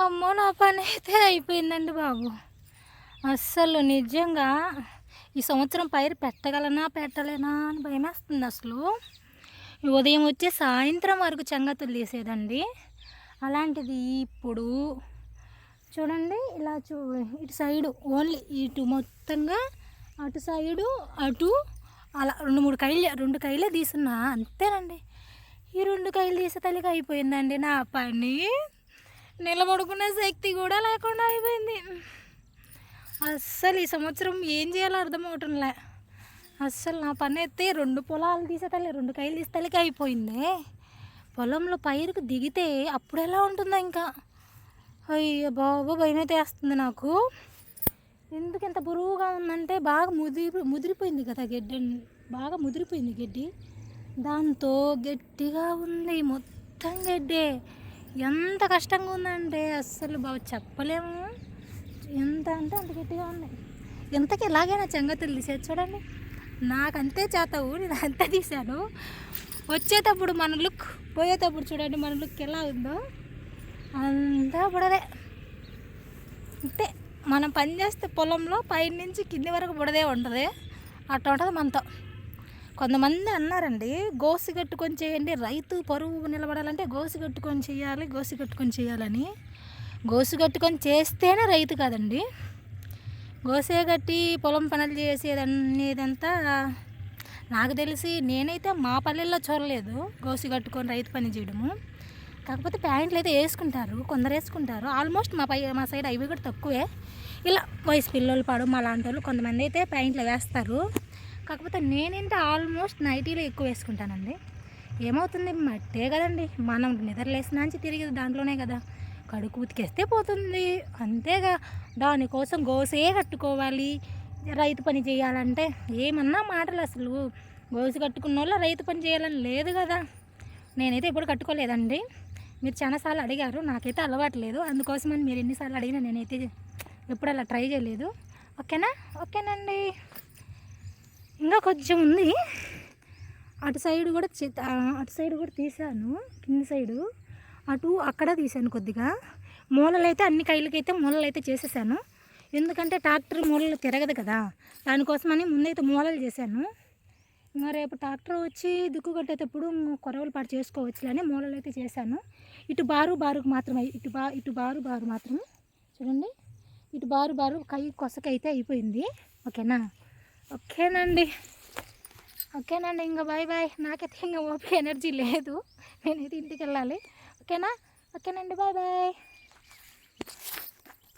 అమ్మో! నా పనైతే అయిపోయిందండి బాబు. అస్సలు నిజంగా ఈ సంవత్సరం పైరు పెట్టగలనా? పెట్టలేనా? అని భయమేస్తుందసలు. ఉదయం వచ్చి సాయంత్రం వరకు చెంగతులు తీసేదండి. అలాంటిది ఇప్పుడు చూడండి ఇలా ఇటు సైడు ఓన్లీ ఇటు మొత్తంగా అటు సైడు, అటు అలా 2, 3 కాయలే 2 కాయలే తీసున్నా అంతేనండి. ఈ 2 కాయలు తీసేతలకి అయిపోయిందండి నా పని. నిలబడుకునే శక్తి కూడా లేకుండా అయిపోయింది. అస్సలు ఈ సంవత్సరం ఏం చేయాలో అర్థం అవటంలే. అస్సలు నా పని అయితే 2 పొలాలు తీసేతలే 2 కాయలు తీసేతలకి అయిపోయింది. పొలంలో పైరుకు దిగితే అప్పుడు ఎలా ఉంటుందో ఇంకా. అయ్యో బాబు భయమైతే వేస్తుంది నాకు. ఎందుకు ఇంత బరువుగా ఉందంటే బాగా ముదిరిపోయింది కదా గడ్డి, బాగా ముదిరిపోయింది గడ్డి. దాంతో గట్టిగా ఉంది మొత్తం గడ్డే. ఎంత కష్టంగా ఉందంటే అస్సలు బాగా చెప్పలేము. ఎంత అంటే అంత గట్టిగా ఉంది. ఎంతకి ఎలాగైనా చెంగతులు తీసేది చూడండి. నాకంతే చేతవు, నేను అంతే తీశాను. వచ్చేటప్పుడు మన లుక్, పోయేటప్పుడు చూడండి మన లుక్ ఎలా ఉందో. అంతా బుడదే. అంతే మనం పని చేస్తే పొలంలో పైనుంచి కింది వరకు బుడదే ఉంటుంది. అట్లా ఉంటుంది మనతో. కొంతమంది అన్నారండి గోసి కట్టుకొని చేయండి, రైతు పరువు నిలబడాలంటే గోసి కట్టుకొని చేయాలి, గోసి కట్టుకొని చేయాలని. గోసి కట్టుకొని చేస్తేనే రైతు కాదండి. గోసే కట్టి పొలం పనులు చేసేదనేదంతా నాకు తెలిసి నేనైతే మా పల్లెల్లో చూడలేదు గోసి కట్టుకొని రైతు పని చేయడము. కాకపోతే ప్యాంట్లు అయితే వేసుకుంటారు, కొందరు వేసుకుంటారు. ఆల్మోస్ట్ మా సైడ్ అవి కూడా తక్కువే. ఇలా వయసు పిల్లలు పడు మా లాంటి వాళ్ళు కొంతమంది అయితే ప్యాంట్లు వేస్తారు. కాకపోతే నేనంటే ఆల్మోస్ట్ నైటీలో ఎక్కువ వేసుకుంటానండి. ఏమవుతుంది, మట్టే కదండి, మనం నిద్రలేసినాంచి తిరిగి దాంట్లోనే కదా, కడుకు ఉతికేస్తే పోతుంది అంతేగా. దానికోసం గోసే కట్టుకోవాలి, రైతు పని చేయాలంటే ఏమన్నా మాటలు. అసలు గోసు కట్టుకున్న వాళ్ళు రైతు పని చేయాలని లేదు కదా. నేనైతే ఎప్పుడు కట్టుకోలేదండి. మీరు చాలాసార్లు అడిగారు, నాకైతే అలవాటు లేదు. అందుకోసమని మీరు ఎన్నిసార్లు అడిగినా నేనైతే ఎప్పుడు అలా ట్రై చేయలేదు. ఓకేనా? ఓకేనండి. ఇంకా కొంచెం ఉంది అటు సైడ్ కూడా తీసాను. కింది సైడు అక్కడ తీసాను కొద్దిగా. మూలలైతే అన్ని కాయలకైతే మూలలు అయితే చేసేసాను. ఎందుకంటే ట్రాక్టర్ మూలలు తిరగదు కదా, దానికోసమని ముందైతే మూలలు చేశాను. ఇంకా రేపు ట్రాక్టర్ వచ్చి దుక్కు కట్టేటప్పుడు కొరవలు పాటు చేసుకోవచ్చు అని మూలలు అయితే చేశాను. ఇటు బారుకు మాత్రమే, ఇటు బారు మాత్రం చూడండి. ఇటు బారు కొసకైతే అయిపోయింది. ఓకేనా? ఓకేనండి. ఇంకా బాయ్. నాకైతే ఇంకా ఓపిక ఎనర్జీ లేదు, నేనైతే ఇంటికి వెళ్ళాలి. ఓకేనా? ఓకేనండి, బాయ్.